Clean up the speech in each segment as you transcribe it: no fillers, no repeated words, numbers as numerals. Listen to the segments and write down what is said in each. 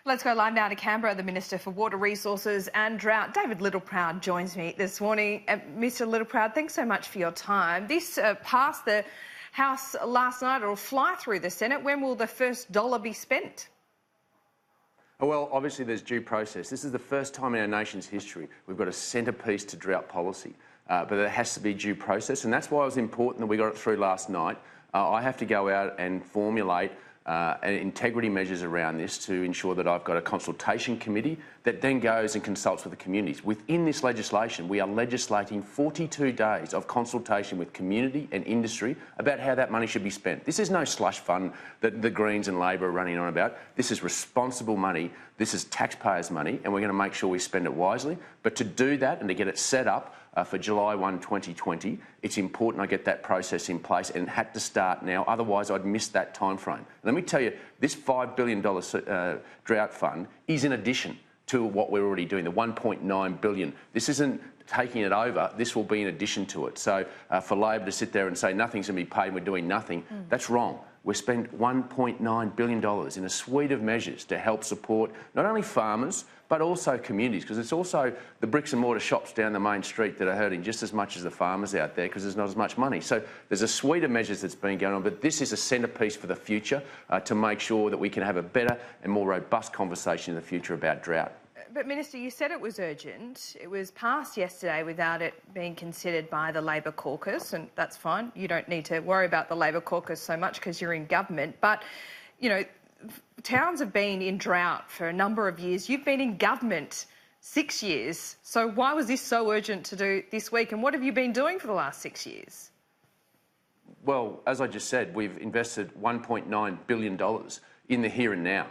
Let's go live now to Canberra. The Minister for Water Resources and Drought, David Littleproud, joins me this morning. Mr Littleproud, thanks so much for your time. This passed the House last night. It'll fly through the Senate. When will the first dollar be spent? Well, obviously there's due process. This is the first time in our nation's history we've got a centrepiece to drought policy, but there has to be due process, and that's why it was important that we got it through last night. I have to go out and formulate integrity measures around this to ensure that I've got a consultation committee that then goes and consults with the communities. Within this legislation, we are legislating 42 days of consultation with community and industry about how that money should be spent. This is no slush fund that the Greens and Labor are running on about. This is responsible money. This is taxpayers' money, and we're going to make sure we spend it wisely. But to do that and to get it set up for July 1, 2020, it's important I get that process in place, and it had to start now, otherwise I'd miss that time frame. Let me tell you, this $5 billion drought fund is in addition to what we're already doing, the $1.9 billion. This isn't taking it over, this will be in addition to it. So for Labor to sit there and say nothing's going to be paid and we're doing nothing, that's wrong. We've spent $1.9 billion in a suite of measures to help support not only farmers, but also communities, because it's also the bricks and mortar shops down the main street that are hurting just as much as the farmers out there because there's not as much money. So there's a suite of measures that's been going on, but this is a centrepiece for the future to make sure that we can have a better and more robust conversation in the future about drought. But Minister, you said it was urgent. It was passed yesterday without it being considered by the Labor caucus, and that's fine. You don't need to worry about the Labor caucus so much because you're in government. But, you know, towns have been in drought for a number of years. You've been in government 6 years. So why was this so urgent to do this week? And what have you been doing for the last 6 years? Well, as I just said, we've invested $1.9 billion in the here and now.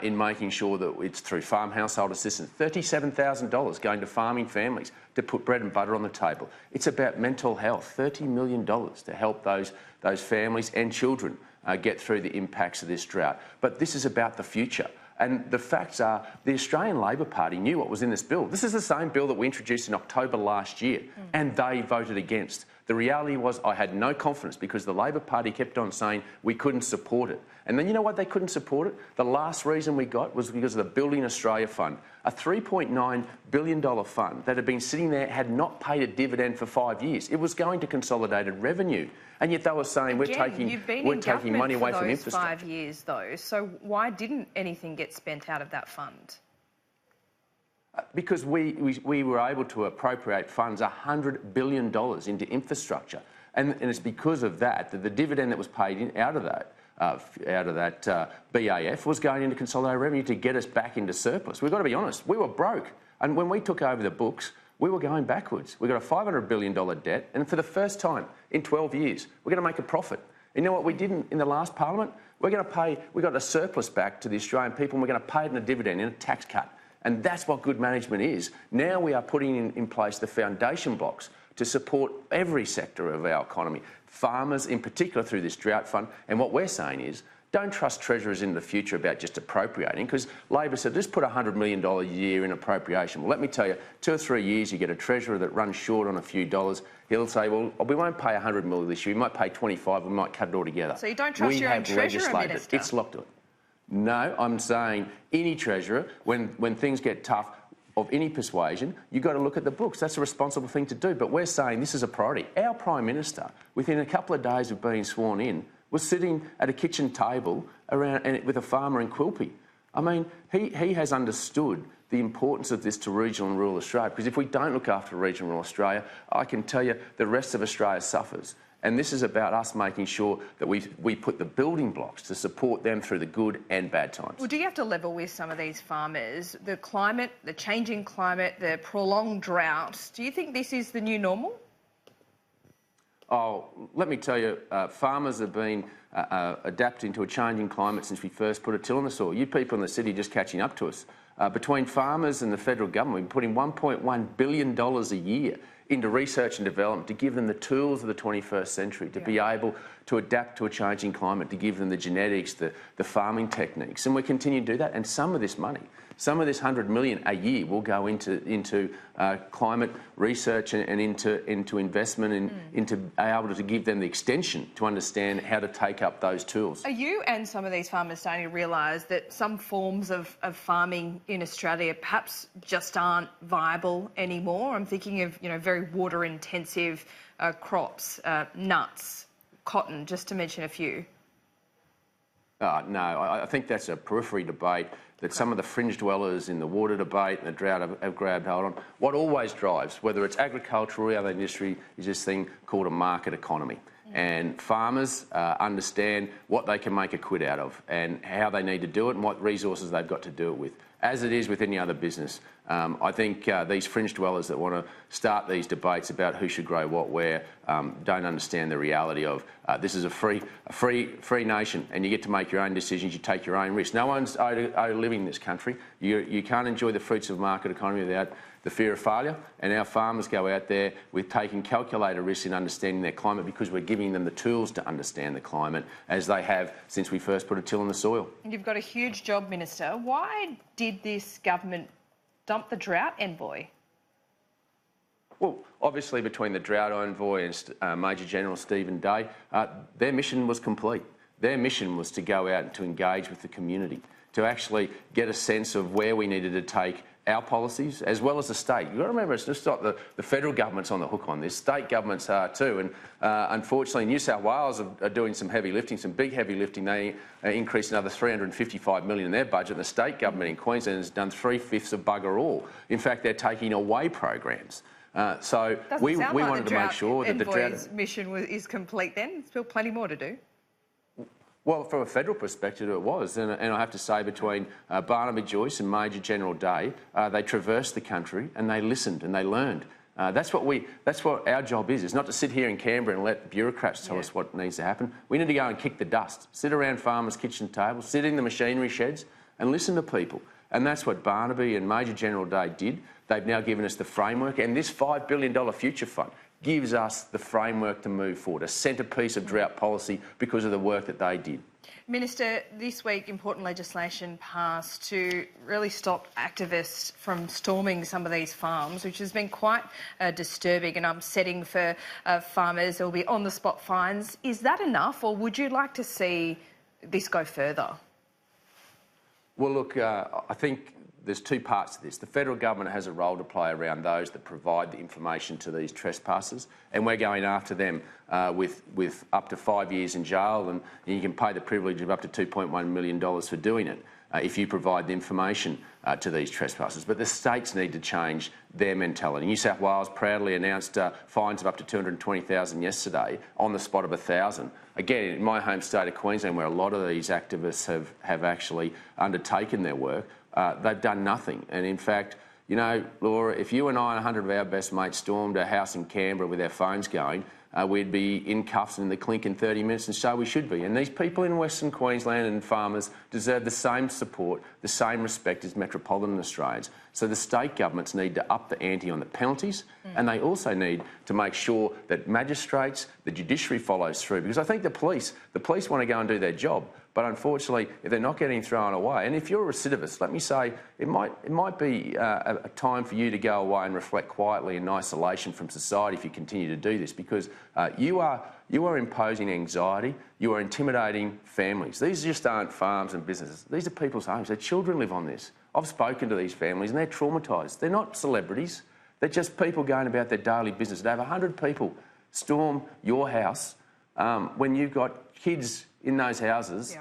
In making sure that it's through farm household assistance, $37,000 going to farming families to put bread and butter on the table. It's about mental health, $30 million to help those families and children get through the impacts of this drought. But this is about the future. And the facts are the Australian Labor Party knew what was in this bill. This is the same bill that we introduced in October last year, and they voted against. The reality was I had no confidence because the Labor Party kept on saying we couldn't support it. And then you know what they couldn't support it? The last reason we got was because of the Building Australia Fund, a $3.9 billion fund that had been sitting there, had not paid a dividend for 5 years. It was going to consolidated revenue. And yet they were saying we're taking money away from infrastructure. 5 years though, so why didn't anything get spent out of that fund? Because we were able to appropriate funds, $100 billion into infrastructure. And it's because of that that the dividend that was paid out of that BAF was going into consolidated revenue to get us back into surplus. We've got to be honest, we were broke. And when we took over the books, we were going backwards. We got a $500 billion debt, and for the first time in 12 years, we're going to make a profit. You know what we did in the last parliament? We got a surplus back to the Australian people, and we're going to pay it in a dividend, in a tax cut. And that's what good management is. Now we are putting in place the foundation blocks to support every sector of our economy, farmers in particular through this drought fund. And what we're saying is, don't trust treasurers in the future about just appropriating, because Labor said just put $100 million a year in appropriation. Well, let me tell you, 2 or 3 years you get a treasurer that runs short on a few dollars. He'll say, well, we won't pay $100 million this year, we might pay 25, we might cut it all together. So you don't trust your own treasurer, Minister? It's locked up. No, I'm saying any treasurer, when things get tough, of any persuasion, you've got to look at the books. That's a responsible thing to do. But we're saying this is a priority. Our Prime Minister, within a couple of days of being sworn in, was sitting at a kitchen table with a farmer in Quilpie. I mean, he has understood the importance of this to regional and rural Australia, because if we don't look after regional and rural Australia, I can tell you the rest of Australia suffers. And this is about us making sure that we put the building blocks to support them through the good and bad times. Well, do you have to level with some of these farmers? The climate, the changing climate, the prolonged drought, do you think this is the new normal? Oh, let me tell you, farmers have been adapting to a changing climate since we first put a till in the soil. You people in the city are just catching up to us. Between farmers and the federal government, we're putting $1.1 billion a year into research and development to give them the tools of the 21st century, to be able to adapt to a changing climate, to give them the genetics, the farming techniques. And we continue to do that. And some of this money, some of this $100 million a year will go into climate research and into investment and into able to give them the extension to understand how to take up those tools. Are you and some of these farmers starting to realise that some forms of farming in Australia perhaps just aren't viable anymore? I'm thinking of, very water-intensive crops, nuts, cotton, just to mention a few. No, I think that's a periphery debate that some of the fringe dwellers in the water debate and the drought have grabbed hold on. What always drives, whether it's agriculture or other industry, is this thing called a market economy. And farmers understand what they can make a quid out of and how they need to do it and what resources they've got to do it with. As it is with any other business, I think these fringe dwellers that want to start these debates about who should grow what where don't understand the reality of this is a free nation, and you get to make your own decisions. You take your own risks. No one's owed living in this country. You can't enjoy the fruits of market economy without the fear of failure, and our farmers go out there with taking calculated risks in understanding their climate because we're giving them the tools to understand the climate as they have since we first put a till in the soil. You've got a huge job, Minister. Why did this government dump the drought envoy? Well, obviously between the drought envoy and Major General Stephen Day, their mission was complete. Their mission was to go out and to engage with the community, to actually get a sense of where we needed to take our policies, as well as the state. You've got to remember, it's just not the federal government's on the hook on this. State governments are too. And unfortunately, New South Wales are doing some heavy lifting, some big heavy lifting. They increased another $355 million in their budget. And the state government in Queensland has done 3/5 of bugger all. In fact, they're taking away programs. So we wanted to make sure that the drought mission is complete then. There's still plenty more to do. Well, from a federal perspective, it was. And I have to say, between Barnaby Joyce and Major General Day, they traversed the country and they listened and they learned. That's what our job is. It's not to sit here in Canberra and let bureaucrats tell us what needs to happen. We need to go and kick the dust, sit around farmers' kitchen tables, sit in the machinery sheds and listen to people. And that's what Barnaby and Major General Day did. They've now given us the framework, and this $5 billion future fund gives us the framework to move forward, a centrepiece of drought policy because of the work that they did. Minister, this week important legislation passed to really stop activists from storming some of these farms, which has been quite disturbing and upsetting for farmers. There will be on-the-spot fines. Is that enough, or would you like to see this go further? Well, look, I think there's two parts to this. The federal government has a role to play around those that provide the information to these trespassers, and we're going after them with up to 5 years in jail, and you can pay the privilege of up to $2.1 million for doing it if you provide the information to these trespassers. But the states need to change their mentality. New South Wales proudly announced fines of up to $220,000 yesterday, on the spot of $1,000. Again, in my home state of Queensland, where a lot of these activists have actually undertaken their work, they've done nothing. And in fact, Laura, if you and I and 100 of our best mates stormed a house in Canberra with our phones going, we'd be in cuffs and in the clink in 30 minutes, and so we should be. And these people in Western Queensland and farmers deserve the same support, the same respect as metropolitan Australians. So the state governments need to up the ante on the penalties, and they also need to make sure that magistrates, the judiciary follows through. Because I think the police want to go and do their job. But unfortunately, if they're not getting thrown away, and if you're a recidivist, let me say, it might be a time for you to go away and reflect quietly in isolation from society if you continue to do this, because you are imposing anxiety, you are intimidating families. These just aren't farms and businesses. These are people's homes. Their children live on this. I've spoken to these families and they're traumatised. They're not celebrities. They're just people going about their daily business. To have 100 people storm your house when you've got kids in those houses,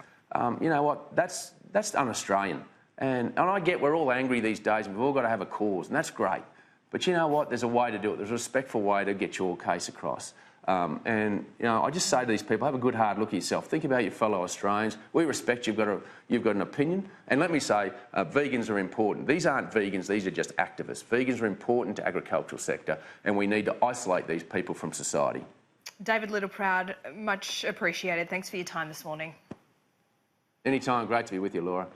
you know what, that's un-Australian. And I get we're all angry these days and we've all got to have a cause, and that's great. But you know what, there's a way to do it. There's a respectful way to get your case across. And I just say to these people, have a good hard look at yourself. Think about your fellow Australians. We respect you've got an opinion. And let me say, vegans are important. These aren't vegans, these are just activists. Vegans are important to the agricultural sector, and we need to isolate these people from society. David Littleproud, much appreciated. Thanks for your time this morning. Anytime, great to be with you, Laura.